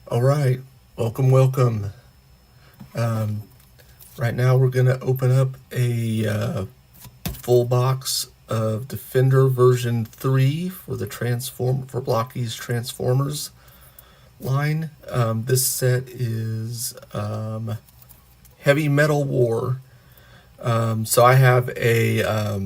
All right, welcome. Um, right now we're gonna open up a full box of Defender version 3 for the Blokees Transformers line. This set is Heavy Metal War. So I have a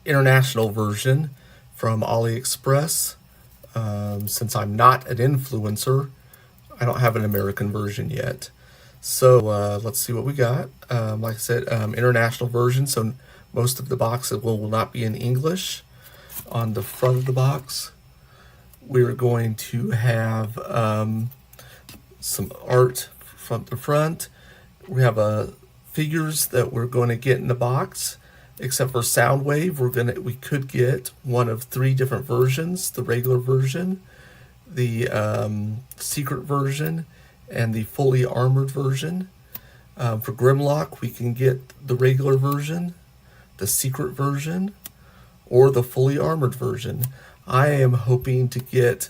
international version from AliExpress. Since I'm not an influencer, I don't have an American version yet. So let's see what we got. Like I said, international version, so most of the box will not be in English. On the front of the box, we're going to have some art from the front. We have figures that we're going to get in the box. Except for Soundwave, we could get one of 3 different versions: the regular version, the secret version, and the fully armored version. For Grimlock, we can get the regular version, the secret version, or the fully armored version. I am hoping to get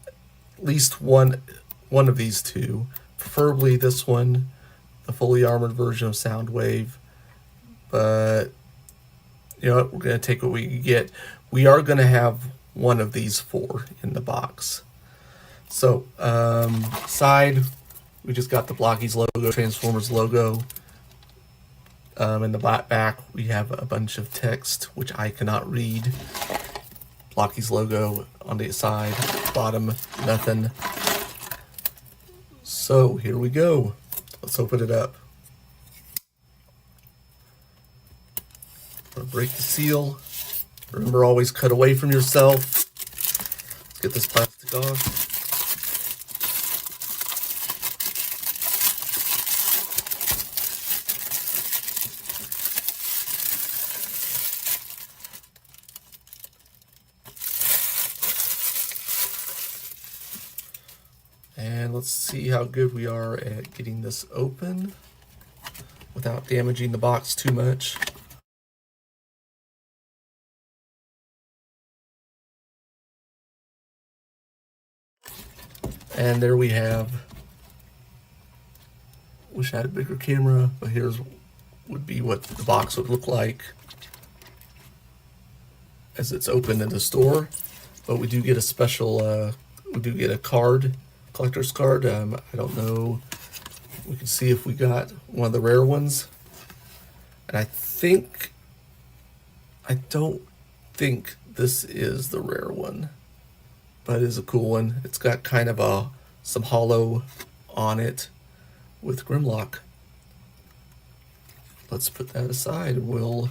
at least one of these 2, preferably this one, the fully armored version of Soundwave. But you know what, we're going to take what we can get. We are going to have one of these 4 in the box. So, side, we just got the Blokees logo, Transformers logo. In the back, we have a bunch of text, which I cannot read. Blokees logo on the side, bottom, nothing. So, here we go. Let's open it up. Break the seal. Remember, always cut away from yourself. Let's get this plastic off. And let's see how good we are at getting this open without damaging the box too much. And there we have. Wish I had a bigger camera, but here's would be what the box would look like as it's open in the store. But we do get a special, we do get a card, collector's card. I don't know. We can see if we got one of the rare ones. And I don't think this is the rare one, but it is a cool one. It's got kind of some hollow on it with Grimlock. Let's put that aside. We'll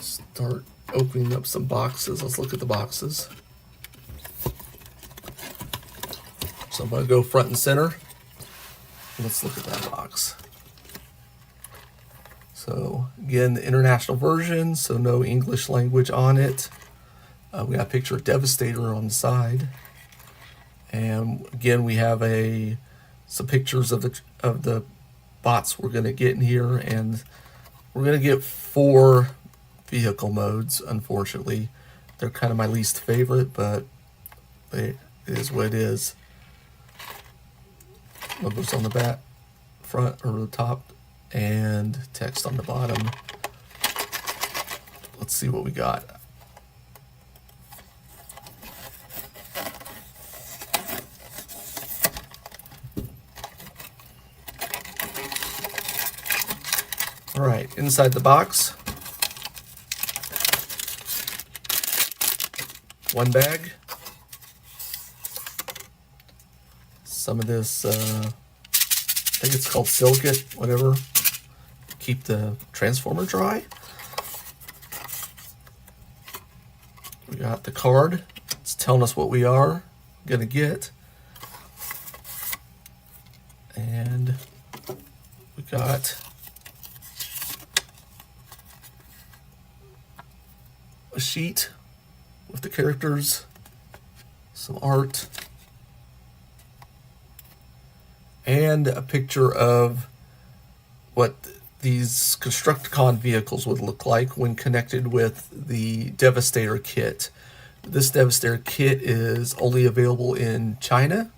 start opening up some boxes. Let's look at the boxes. So I'm going to go front and center. Let's look at that box. So again, the international version, so no English language on it. We got a picture of Devastator on the side, and again we have some pictures of the bots we're going to get in here, and we're going to get 4 vehicle modes. Unfortunately, they're kind of my least favorite, but it is what it is. Logos on the back, front or the top, and text on the bottom. Let's see what we got. All right, inside the box, one bag. Some of this, I think it's called Silicate, whatever. Keep the transformer dry. We got the card. It's telling us what we are gonna get. And we got a sheet with the characters, some art, and a picture of what these Constructicon vehicles would look like when connected with the Devastator kit. This Devastator kit is only available in China,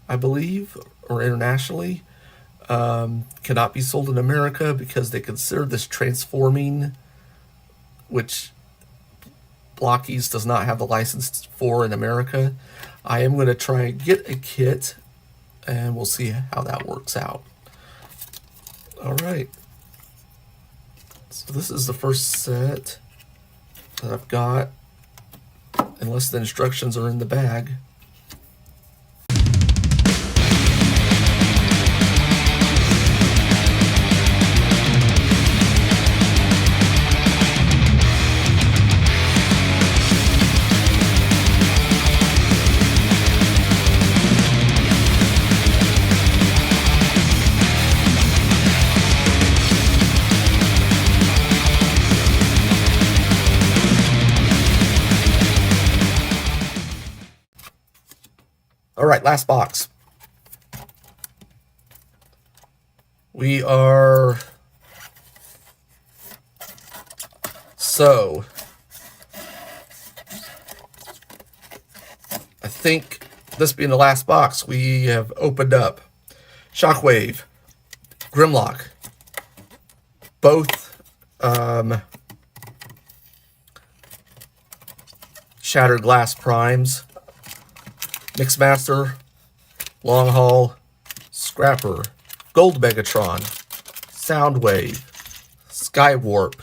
I believe, or internationally. Cannot be sold in America because they consider this transforming, which Blokees does not have the license for in America. I am going to try and get a kit, and we'll see how that works out. All right. So this is the first set that I've got, unless the instructions are in the bag. All right, last box. We are... So, I think this being the last box, we have opened up Shockwave, Grimlock, both Shattered Glass Primes, Mixmaster, Long Haul, Scrapper, Gold Megatron, Soundwave, Skywarp,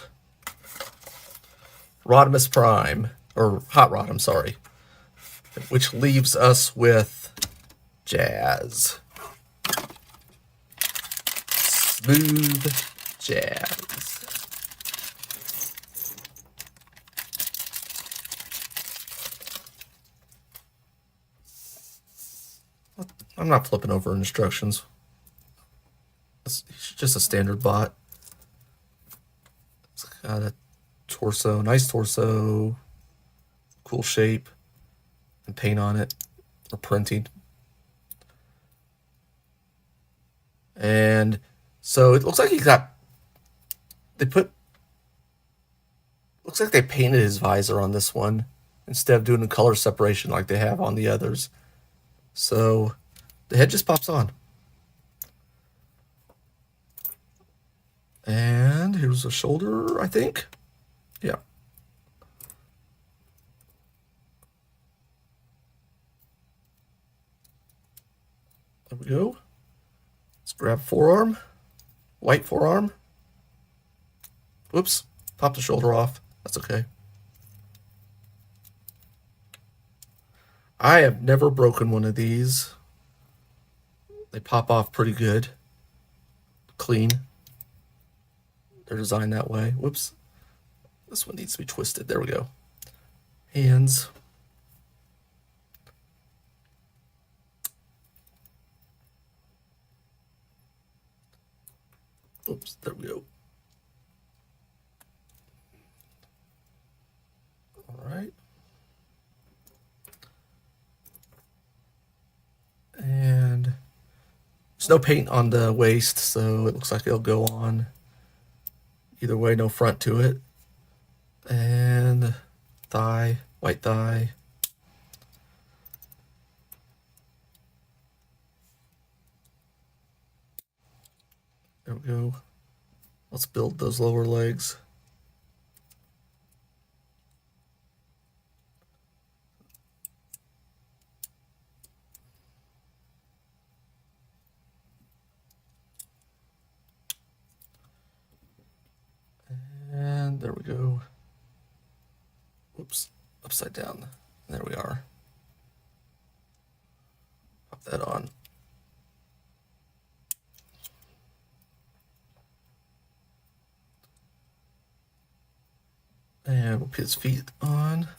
Rodimus Prime, or Hot Rod, I'm sorry, which leaves us with Jazz. Smooth Jazz. I'm not flipping over instructions. It's just a standard bot. It's got a torso, nice torso, cool shape, and paint on it, or printing. And so it looks like looks like they painted his visor on this one instead of doing a color separation like they have on the others. So the head just pops on. And here's the shoulder, I think. Yeah. There we go. Let's grab forearm. White forearm. Whoops. Pop the shoulder off. That's okay. I have never broken one of these. They pop off pretty good. Clean. They're designed that way. Whoops. This one needs to be twisted. There we go. Hands. Oops, there we go. All right. And there's no paint on the waist, so it looks like it'll go on. Either way, no front to it. And thigh, white thigh. There we go. Let's build those lower legs. And there we go. Whoops, upside down. There we are. Pop that on. And we'll put his feet on.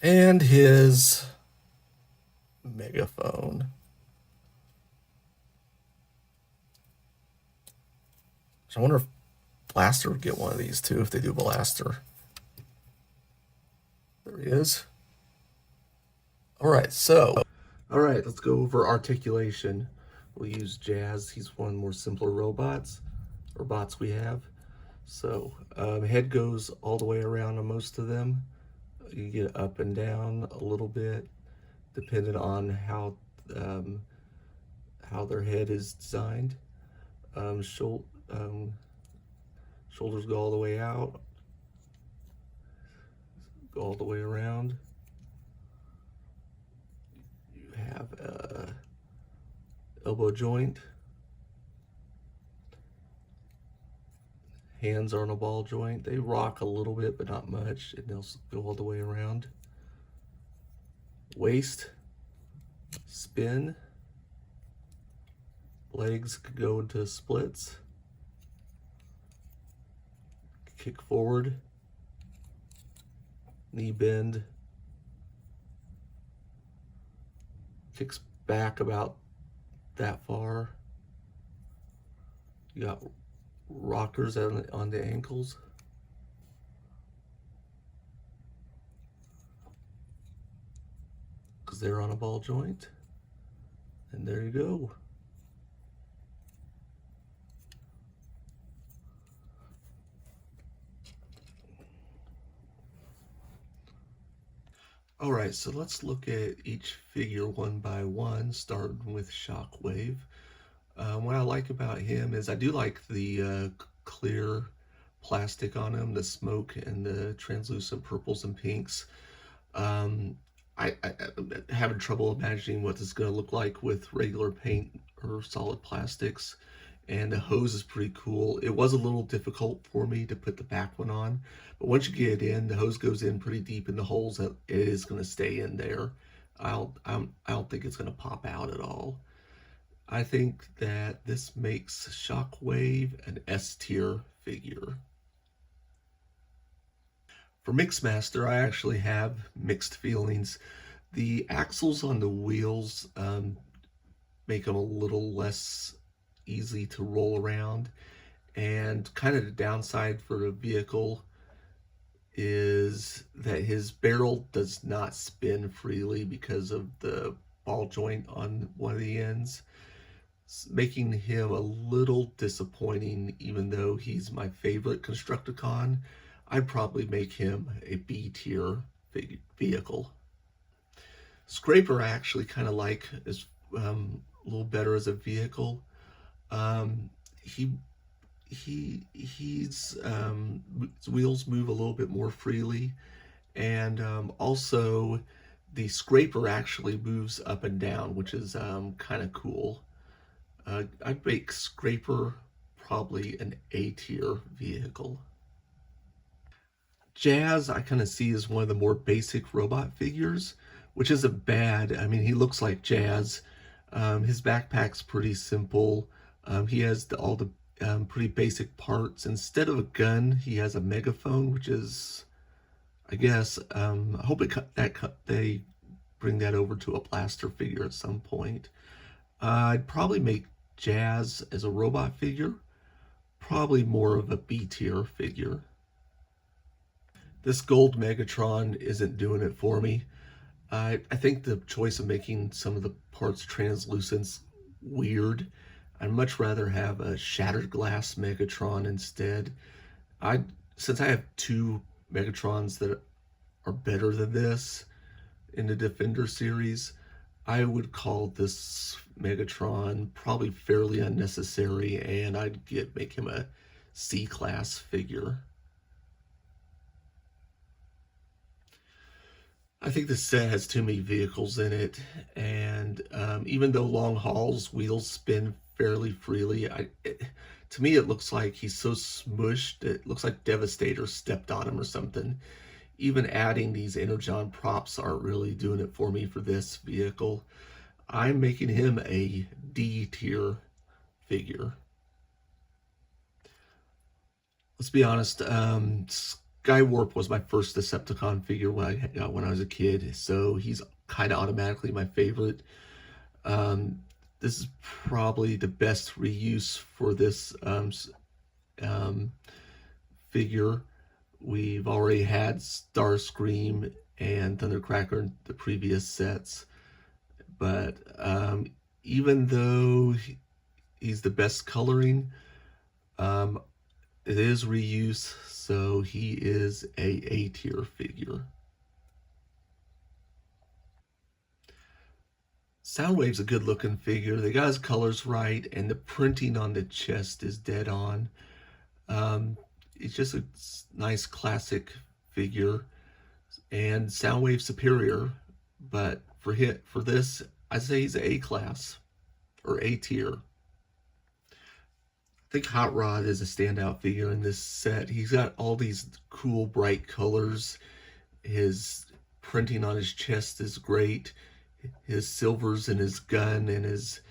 And his megaphone. I wonder if Blaster would get one of these too, if they do Blaster. There he is. All right, let's go over articulation. we'll use Jazz. He's one of the more simpler robots, or bots we have. So head goes all the way around on most of them. You get up and down a little bit, depending on um, how their head is designed. Shoulders go all the way out, go all the way around. You have a elbow joint. Hands are on a ball joint. They rock a little bit, but not much, and they'll go all the way around. Waist, spin. Legs could go into splits. Kick forward. Knee bend. Kicks back about that far. You got rockers on the ankles. Because they're on a ball joint. And there you go. All right, so let's look at each figure one by one, starting with Shockwave. What I like about him is I do like the clear plastic on him, the smoke and the translucent purples and pinks. I'm having trouble imagining what this is going to look like with regular paint or solid plastics. And the hose is pretty cool. It was a little difficult for me to put the back one on, but once you get it in, the hose goes in pretty deep in the holes that it is going to stay in there. I don't think it's going to pop out at all. I think that this makes Shockwave an S tier figure. For Mixmaster, I actually have mixed feelings. The axles on the wheels make them a little less easy to roll around, and kind of the downside for the vehicle is that his barrel does not spin freely because of the ball joint on one of the ends, making him a little disappointing. Even though he's my favorite Constructicon, I'd probably make him a B tier vehicle. Scraper I actually kind of like, is a little better as a vehicle. He's his wheels move a little bit more freely, and also the Scraper actually moves up and down, which is kind of cool. I'd make Scraper probably an A tier vehicle. Jazz I kind of see as one of the more basic robot figures, which isn't bad. I mean, he looks like Jazz. His backpack's pretty simple. He has all the pretty basic parts. Instead of a gun, he has a megaphone, which is, I guess, I hope they bring that over to a blaster figure at some point. I'd probably make Jazz as a robot figure, probably more of a B tier figure. This gold Megatron isn't doing it for me. I think the choice of making some of the parts translucent's weird. I'd much rather have a shattered glass Megatron instead. Since I have two Megatrons that are better than this in the Defender series, I would call this Megatron probably fairly unnecessary, and I'd make him a C-class figure. I think this set has too many vehicles in it, and even though long hauls wheels spin fairly freely, to me it looks like he's so smushed, it looks like Devastator stepped on him or something. Even adding these Energon props aren't really doing it for me for this vehicle. I'm making him a D tier figure. Let's be honest, Skywarp was my first Decepticon figure when I was a kid, so he's kind of automatically my favorite. This is probably the best reuse for this figure. We've already had Starscream and Thundercracker in the previous sets, but even though he's the best coloring, um, it is reuse, so he is a tier figure. Soundwave's a good looking figure. They got his colors right, and the printing on the chest is dead on. It's just a nice classic figure, and Soundwave superior, but for this, I say he's A class or A tier. I think Hot Rod is a standout figure in this set. He's got all these cool, bright colors. His printing on his chest is great. His silvers in his gun and his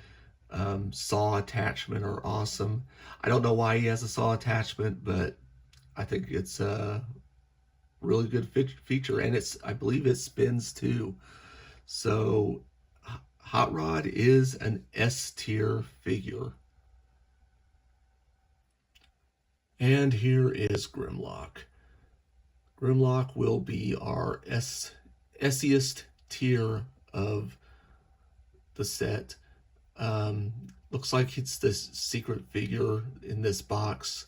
saw attachment are awesome. I don't know why he has a saw attachment, but I think it's a really good feature, and I believe it spins too. So Hot Rod is an S tier figure. And here is Grimlock. Grimlock will be our S-iest tier of the set. Looks like it's this secret figure in this box.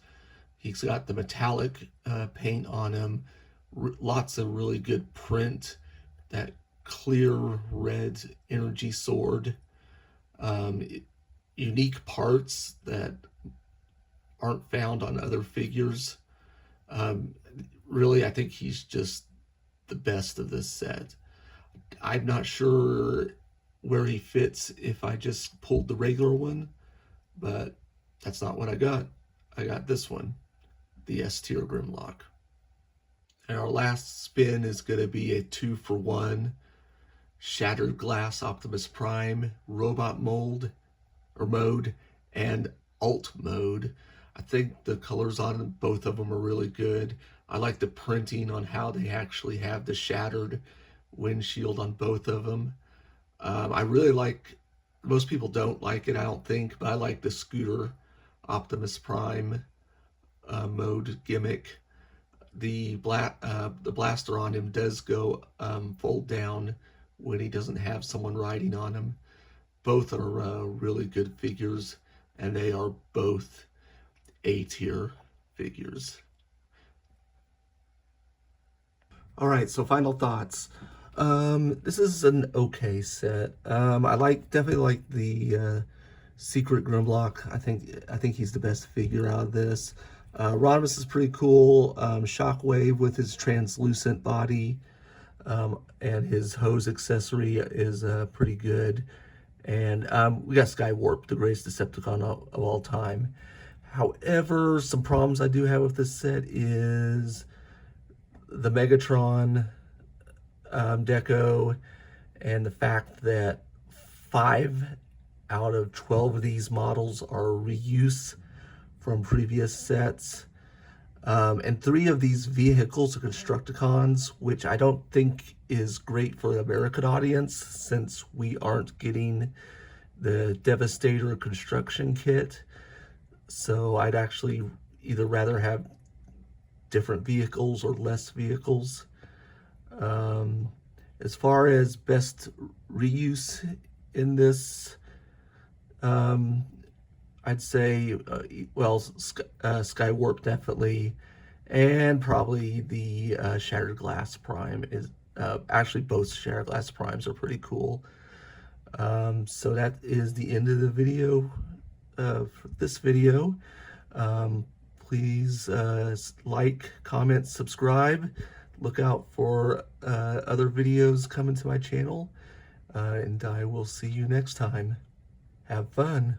He's got the metallic paint on him, lots of really good print, that clear red energy sword, unique parts that aren't found on other figures. Really, I think he's just the best of this set. I'm not sure where he fits if I just pulled the regular one, but that's not what I got. I got this one, the S tier Grimlock. And our last spin is going to be a 2-for-1 Shattered Glass Optimus Prime robot mode, and alt mode. I think the colors on both of them are really good. I like the printing on how they actually have the shattered windshield on both of them. I really like, most people don't like it, I don't think, but I like the scooter Optimus Prime mode gimmick. The blaster on him does go fold down when he doesn't have someone riding on him. Both are really good figures, and they are both A tier figures. All right, so final thoughts. This is an okay set. I definitely like the Secret Grimlock. I think he's the best figure out of this. Rodimus is pretty cool. Shockwave with his translucent body and his hose accessory is pretty good. And we got Skywarp, the greatest Decepticon of all time. However, some problems I do have with this set is the Megatron deco, and the fact that 5 out of 12 of these models are reuse from previous sets. And 3 of these vehicles are Constructicons, which I don't think is great for the American audience, since we aren't getting the Devastator construction kit. So I'd actually either rather have different vehicles or less vehicles. As far as best reuse in this, I'd say, Skywarp definitely, and probably the Shattered Glass Prime is, actually both Shattered Glass Primes are pretty cool. So that is the end of the video, for this video. Please like, comment, subscribe. Look out for other videos coming to my channel, and I will see you next time. Have fun.